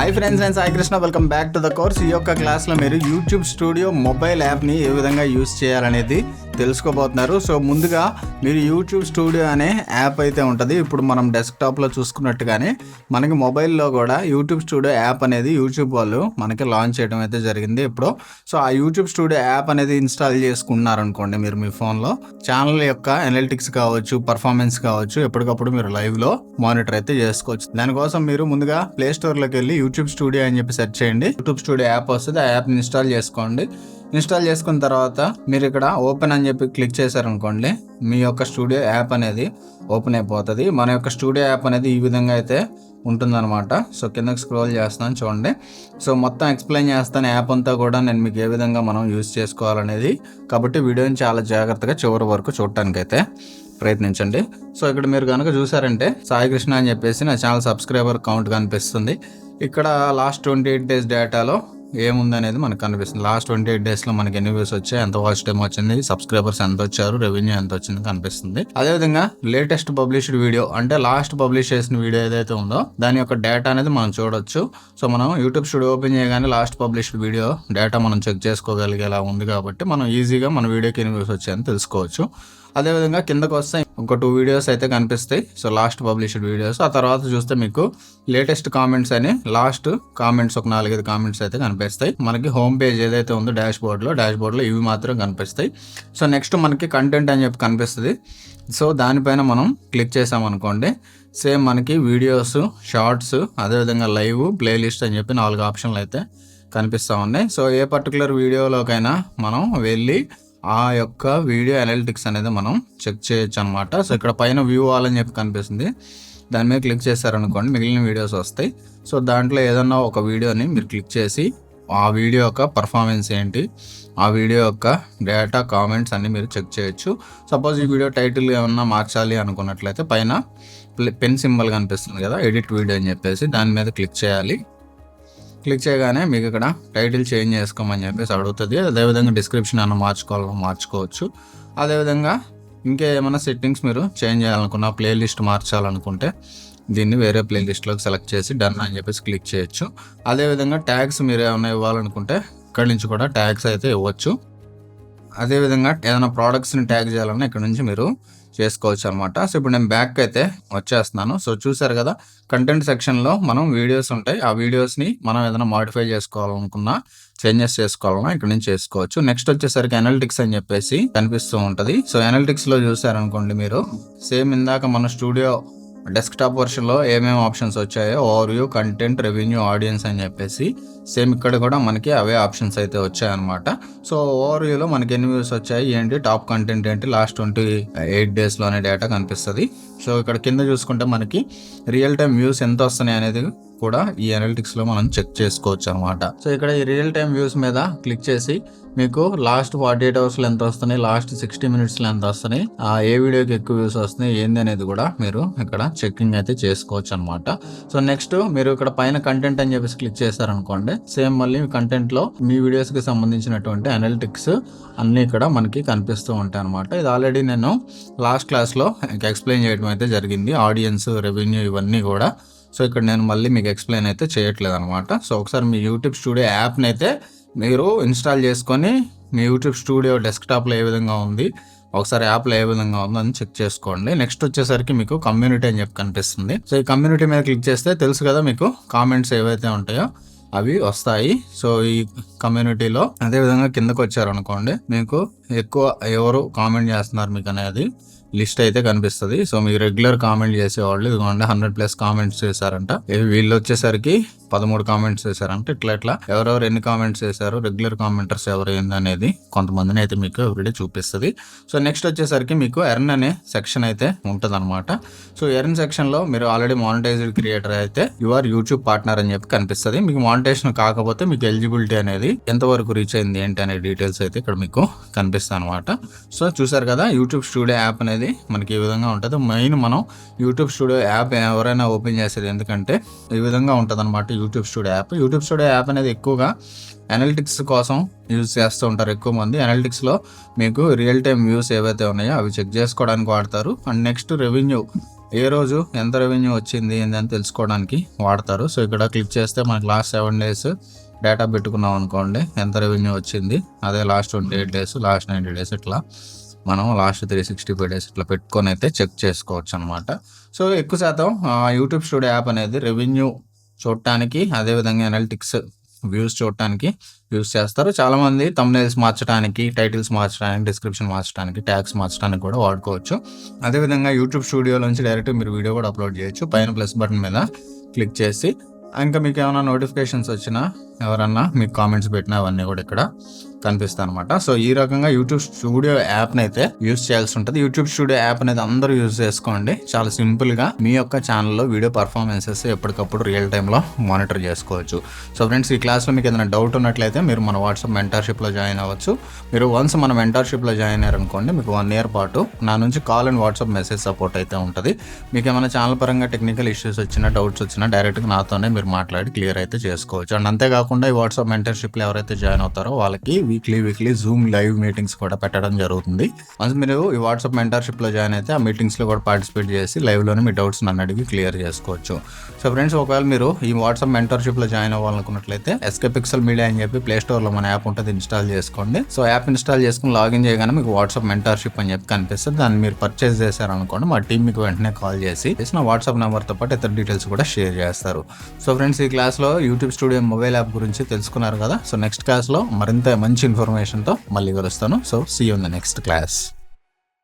Hi friends, నేను Sai Krishna. Welcome back to the course. ఈ యొక్క క్లాస్లో మీరు యూట్యూబ్ స్టూడియో మొబైల్ యాప్ని ఏ విధంగా యూస్ చేయాలనేది తెలుసుకోబోతున్నారు. సో ముందుగా మీరు యూట్యూబ్ స్టూడియో అనే యాప్ అయితే ఉంటుంది. ఇప్పుడు మనం డెస్క్టాప్లో చూసుకున్నట్టుగానే మనకి మొబైల్లో కూడా యూట్యూబ్ స్టూడియో యాప్ అనేది యూట్యూబ్ వాళ్ళు మనకి లాంచ్ చేయడం అయితే జరిగింది ఇప్పుడు. సో ఆ యూట్యూబ్ స్టూడియో యాప్ అనేది ఇన్స్టాల్ చేసుకున్నారనుకోండి, మీరు మీ ఫోన్లో ఛానల్ యొక్క అనలిటిక్స్ కావచ్చు, పర్ఫార్మెన్స్ కావచ్చు, ఎప్పటికప్పుడు మీరు లైవ్లో మానిటర్ అయితే చేసుకోవచ్చు. దానికోసం మీరు ముందుగా ప్లే స్టోర్లోకి వెళ్ళి యూట్యూబ్ స్టూడియో అని చెప్పి సెర్చ్ చేయండి. యూట్యూబ్ స్టూడియో యాప్ వస్తుంది. ఆ యాప్ని ఇన్స్టాల్ చేసుకోండి. ఇన్స్టాల్ చేసుకున్న తర్వాత మీరు ఇక్కడ ఓపెన్ అని చెప్పి క్లిక్ చేశారనుకోండి, మీ యొక్క స్టూడియో యాప్ అనేది ఓపెన్ అయిపోతుంది. మన యొక్క స్టూడియో యాప్ అనేది ఈ విధంగా అయితే ఉంటుందన్నమాట. సో కిందకి స్క్రోల్ చేస్తాను చూడండి. సో మొత్తం ఎక్స్ప్లెయిన్ చేస్తాను యాప్ అంతా కూడా, నేను మీకు ఏ విధంగా మనం యూజ్ చేసుకోవాలనేది. కాబట్టి వీడియోని చాలా జాగ్రత్తగా చివరి వరకు చూడటానికైతే ప్రయత్నించండి. సో ఇక్కడ మీరు కనుక చూసారంటే సాయి కృష్ణ అని చెప్పేసి నా ఛానల్ సబ్స్క్రైబర్ కౌంట్ కనిపిస్తుంది. ఇక్కడ లాస్ట్ 28 డేస్ డేటాలో ఏముందనేది మనకు కనిపిస్తుంది. లాస్ట్ 28 డేస్లో మనకి ఎన్ని వ్యూస్ వచ్చాయి, ఎంత వాచ్ టైం వచ్చింది, సబ్స్క్రైబర్స్ ఎంత వచ్చారు, రెవెన్యూ ఎంత వచ్చింది కనిపిస్తుంది. అదేవిధంగా లేటెస్ట్ పబ్లిష్డ్ వీడియో అంటే లాస్ట్ పబ్లిష్ చేసిన వీడియో ఏదైతే ఉందో దాని యొక్క డేటా అనేది మనం చూడొచ్చు. సో మనం యూట్యూబ్ స్టూడియో ఓపెన్ చేయగానే లాస్ట్ పబ్లిష్డ్ వీడియో డేటా మనం చెక్ చేసుకోగలిగేలా ఉంది. కాబట్టి మనం ఈజీగా మన వీడియోకి ఎన్ని వ్యూస్ వచ్చాయని తెలుసుకోవచ్చు. అదేవిధంగా కిందకు వస్తే ఒక 2 వీడియోస్ అయితే కనిపిస్తాయి. So last published videos. ఆ తర్వాత చూస్తే మీకు లేటెస్ట్ కామెంట్స్ అని లాస్ట్ కామెంట్స్ ఒక 4-5 కామెంట్స్ అయితే కనిపిస్తాయి. మనకి హోమ్ పేజ్ ఏదైతే ఉందో డాష్ బోర్డ్లో ఇవి మాత్రం కనిపిస్తాయి. సో నెక్స్ట్ మనకి కంటెంట్ అని చెప్పి కనిపిస్తుంది. సో దానిపైన మనం క్లిక్ చేసామనుకోండి, సేమ్ మనకి వీడియోస్, షార్ట్స్, అదేవిధంగా లైవ్, ప్లేలిస్ట్ అని చెప్పి 4 ఆప్షన్లు అయితే కనిపిస్తూ ఉన్నాయి. సో ఏ పర్టికులర్ వీడియోలోకైనా మనం వెళ్ళి ఆ యొక్క వీడియో అనలిటిక్స్ అనేది మనం చెక్ చేయొచ్చు అనమాట. సో ఇక్కడ పైన వ్యూ ఆల్ అని చెప్పి కనిపిస్తుంది. దాని మీద క్లిక్ చేశారనుకోండి, మిగిలిన వీడియోస్ వస్తాయి. సో దాంట్లో ఏదన్నా ఒక వీడియోని మీరు క్లిక్ చేసి ఆ వీడియో యొక్క పర్ఫార్మెన్స్ ఏంటి, ఆ వీడియో యొక్క డేటా, కామెంట్స్ అన్నీ మీరు చెక్ చేయొచ్చు. సపోజ్ ఈ వీడియో టైటిల్ ఏమన్నా మార్చాలి అనుకున్నట్లయితే పైన పెన్ సింబల్ కనిపిస్తుంది కదా, ఎడిట్ వీడియో అని చెప్పేసి దాని మీద క్లిక్ చేయాలి. క్లిక్ చేయగానే మీకు ఇక్కడ టైటిల్ చేంజ్ చేసుకోమని చెప్పేసి అడుగుతుంది. అదేవిధంగా డిస్క్రిప్షన్ అన్న మార్చుకోవచ్చు. అదేవిధంగా ఇంకేమైనా సెట్టింగ్స్ మీరు చేంజ్ చేయాలనుకున్నా, ప్లేలిస్ట్ మార్చాలనుకుంటే దీన్ని వేరే ప్లేలిస్ట్లోకి సెలెక్ట్ చేసి డన్ అని చెప్పేసి క్లిక్ చేయొచ్చు. అదేవిధంగా ట్యాగ్స్ మీరు ఏమైనా ఇవ్వాలనుకుంటే ఇక్కడి నుంచి కూడా ట్యాగ్స్ అయితే ఇవ్వచ్చు. అదేవిధంగా ఏదైనా ప్రోడక్ట్స్ని ట్యాగ్ చేయాలన్నా ఇక్కడ నుంచి మీరు చేసుకోవచ్చు అనమాట. సో ఇప్పుడు నేను బ్యాక్ అయితే వచ్చేస్తున్నాను. సో చూసారు కదా, కంటెంట్ సెక్షన్లో మనం వీడియోస్ ఉంటాయి. ఆ వీడియోస్ని మనం ఏదైనా మాడిఫై చేసుకోవాలనుకున్నా, చేంజెస్ చేసుకోవాలన్నా ఇక్కడ నుంచి చేసుకోవచ్చు. నెక్స్ట్ వచ్చేసరికి అనలిటిక్స్ అని చెప్పేసి కనిపిస్తూ ఉంటుంది. సో అనలిటిక్స్లో చూసారనుకోండి, మీరు సేమ్ ఇందాక మన స్టూడియో డెస్క్టాప్ వర్షన్లో ఏమేమి ఆప్షన్స్ వచ్చాయో ఓవర్వ్యూ, కంటెంట్, రెవెన్యూ, ఆడియన్స్ అని చెప్పేసి సేమ్ ఇక్కడ కూడా మనకి అవే ఆప్షన్స్ అయితే వచ్చాయన్నమాట. సో ఓవర్వ్యూలో మనకి ఎన్ని వ్యూస్ వచ్చాయి ఏంటి, టాప్ కంటెంట్ ఏంటి, లాస్ట్ 28 డేస్లోనే డేటా కనిపిస్తుంది. సో ఇక్కడ కింద చూసుకుంటే మనకి రియల్ టైం వ్యూస్ ఎంత వస్తున్నాయి అనేది కూడా ఈ అనలిటిక్స్లో మనం చెక్ చేసుకోవచ్చు అనమాట. సో ఇక్కడ ఈ రియల్ టైం వ్యూస్ మీద క్లిక్ చేసి మీకు లాస్ట్ 48 అవర్స్లో ఎంత వస్తున్నాయి, లాస్ట్ 60 మినిట్స్లో ఎంత వస్తున్నాయి, ఏ వీడియోకి ఎక్కువ వ్యూస్ వస్తున్నాయి ఏంది అనేది కూడా మీరు ఇక్కడ చెక్కింగ్ అయితే చేసుకోవచ్చు అనమాట. సో నెక్స్ట్ మీరు ఇక్కడ పైన కంటెంట్ అని చెప్పేసి క్లిక్ చేశారనుకోండి, సేమ్ మళ్ళీ కంటెంట్లో మీ వీడియోస్కి సంబంధించినటువంటి అనలిటిక్స్ అన్నీ ఇక్కడ మనకి కనిపిస్తూ ఉంటాయి అనమాట. ఇది ఆల్రెడీ నేను లాస్ట్ క్లాస్లో ఎక్స్ప్లెయిన్ చేయడం అయితే జరిగింది, ఆడియన్స్, రెవెన్యూ ఇవన్నీ కూడా. సో ఇక్కడ నేను మళ్ళీ మీకు ఎక్స్ప్లెయిన్ అయితే చేయట్లేదు అనమాట. సో ఒకసారి మీ యూట్యూబ్ స్టూడియో యాప్ని అయితే మీరు ఇన్స్టాల్ చేసుకొని మీ యూట్యూబ్ స్టూడియో డెస్క్టాప్లో ఏ విధంగా ఉంది, ఒకసారి యాప్లో ఏ విధంగా ఉందో అని చెక్ చేసుకోండి. నెక్స్ట్ వచ్చేసరికి మీకు కమ్యూనిటీ అని చెప్పి కనిపిస్తుంది. సో ఈ కమ్యూనిటీ మీద క్లిక్ చేస్తే తెలుసు కదా, మీకు కామెంట్స్ ఏవైతే ఉంటాయో అవి వస్తాయి. సో ఈ కమ్యూనిటీలో అదేవిధంగా కిందకు వచ్చారనుకోండి, మీకు ఎక్కువ ఎవరు కామెంట్ చేస్తున్నారు మీకు అనేది లిస్ట్ అయితే కనిపిస్తుంది. సో మీకు రెగ్యులర్ కామెంట్ చేసేవాళ్ళు ఇదిగోండి 100+ కామెంట్స్ చేశారంట. వీళ్ళు వచ్చేసరికి 13 కామెంట్స్ చేశారంట. ఇట్లా ఎవరెవరు ఎన్ని కామెంట్స్ చేశారు, రెగ్యులర్ కామెంటర్స్ ఎవరు ఏందనేది కొంతమందిని అయితే మీకు ఎవ్రీడే చూపిస్తుంది. సో నెక్స్ట్ వచ్చేసరికి మీకు ఎర్న్ అనే సెక్షన్ అయితే ఉంటుంది అనమాట. సో ఎర్న్ సెక్షన్లో మీరు ఆల్రెడీ మానిటైజ్డ్ క్రియేటర్ అయితే యువర్ యూట్యూబ్ పార్ట్నర్ అని చెప్పి కనిపిస్తుంది. మీకు మానిటైజేషన్ కాకపోతే మీకు ఎలిజిబిలిటీ అనేది ఎంతవరకు రీచ్ అయింది ఏంటి అనే డీటెయిల్స్ అయితే ఇక్కడ మీకు కనిపిస్తాయి అనమాట. సో చూసారు కదా, యూట్యూబ్ స్టూడియో యాప్ అనేది మనకి ఈ విధంగా ఉంటుంది. మెయిన్ మనం యూట్యూబ్ స్టూడియో యాప్ ఎవరైనా ఓపెన్ చేసేది ఎందుకంటే ఈ విధంగా ఉంటుంది అనమాట. యూట్యూబ్ స్టూడియో యాప్ అనేది ఎక్కువగా అనలిటిక్స్ కోసం యూజ్ చేస్తూ ఉంటారు ఎక్కువ మంది. అనలిటిక్స్లో మీకు రియల్ టైం వ్యూస్ ఏవైతే ఉన్నాయో అవి చెక్ చేసుకోవడానికి వాడతారు. అండ్ నెక్స్ట్ రెవెన్యూ ఏ రోజు ఎంత రెవెన్యూ వచ్చింది ఏందని తెలుసుకోవడానికి వాడతారు. సో ఇక్కడ క్లిక్ చేస్తే మనకి లాస్ట్ 7 days డేటా పెట్టుకున్నాం అనుకోండి, ఎంత రెవెన్యూ వచ్చింది. అదే లాస్ట్ 28 days, లాస్ట్ 90 days ఇట్లా మనం లాస్ట్ 365 days ఇట్లా పెట్టుకొని అయితే చెక్ చేసుకోవచ్చు అనమాట. సో ఎక్కువ శాతం యూట్యూబ్ స్టూడియో యాప్ అనేది రెవెన్యూ చూడటానికి, అదేవిధంగా అనలిటిక్స్ వ్యూస్ చూడటానికి యూస్ చేస్తారు. చాలామంది థంబ్నెయిల్స్ మార్చడానికి, టైటిల్స్ మార్చడానికి, డిస్క్రిప్షన్ మార్చడానికి, ట్యాగ్స్ మార్చడానికి కూడా వాడుకోవచ్చు. అదేవిధంగా యూట్యూబ్ స్టూడియో నుంచి డైరెక్ట్ మీరు వీడియో కూడా అప్లోడ్ చేయొచ్చు. పైన ప్లస్ బటన్ మీద క్లిక్ చేసి ఇంకా మీకు ఏమైనా నోటిఫికేషన్స్ వచ్చినా, ఎవరన్నా మీకు కామెంట్స్ పెట్టినా అవన్నీ కూడా ఇక్కడ కనిపిస్తాయి అనమాట. సో ఈ రకంగా యూట్యూబ్ స్టూడియో యాప్ని అయితే యూస్ చేయాల్సి ఉంటుంది. యూట్యూబ్ స్టూడియో యాప్ అనేది అందరూ యూజ్ చేసుకోండి. చాలా సింపుల్గా మీ యొక్క ఛానల్లో వీడియో పర్ఫార్మెన్సెస్ ఎప్పటికప్పుడు రియల్ టైంలో మానిటర్ చేసుకోవచ్చు. సో ఫ్రెండ్స్, ఈ క్లాస్లో మీకు ఏదైనా డౌట్ ఉన్నట్లయితే మీరు మన వాట్సాప్ మెంటర్షిప్లో జాయిన్ అవ్వచ్చు. మీరు వన్స్ మన మెంటర్షిప్లో జాయిన్ అయ్యారనుకోండి, మీకు 1 year పాటు నా నుంచి call and WhatsApp message support అయితే ఉంటుంది. మీకు ఏమైనా ఛానల్ పరంగా టెక్నికల్ ఇష్యూస్ వచ్చినా, డౌట్స్ వచ్చినా డైరెక్ట్గా నాతోనే మీరు మాట్లాడి క్లియర్ అయితే చేసుకోవచ్చు. అండ్ అంతేకాకుండా ఈ వాట్సాప్ మెంటర్షిప్లో ఎవరైతే జాయిన్ అవుతారో వాళ్ళకి వీక్లీ జూమ్ లైవ్ మీటింగ్స్ కూడా పెట్టడం జరుగుతుంది. వన్స్ మీరు ఈ వాట్సాప్ మెంటర్షిప్లో జాయిన్ అయితే ఆ మీటింగ్స్లో కూడా పార్టిసిపేట్ చేసి లైవ్లోనే మీ డౌట్స్ నన్ను అడిగి క్లియర్ చేసుకోవచ్చు. సో ఫ్రెండ్స్, ఒకవేళ మీరు ఈ వాట్సాప్ మెంటర్షిప్లో జాయిన్ అవ్వాలనుకున్నట్లయితే ఎస్కే పిక్సెల్ మీడియా అని చెప్పి ప్లే స్టోర్లో మన యాప్ ఉంటుంది, ఇన్స్టాల్ చేసుకోండి. సో యాప్ ఇన్స్టాల్ చేసుకుని లాగిన్ చేయగానే మీకు వాట్సాప్ మెంటర్షిప్ అని చెప్పి కనిపిస్తుంది. దాన్ని మీరు పర్చేస్ చేశారనుకోండి, మా టీం మీకు వెంటనే కాల్ చేసి నా వాట్సాప్ నెంబర్తో పాటు ఇతర డీటెయిల్స్ కూడా షేర్ చేస్తారు. సో ఫ్రెండ్స్, ఈ క్లాస్లో యూట్యూబ్ స్టూడియో మొబైల్ యాప్ గురించి తెలుసుకున్నారు కదా. సో నెక్స్ట్ క్లాస్లో మరింత మంచి ఇన్ఫర్మేషన్తో మళ్ళీ కలుస్తాను. So see you in the next class.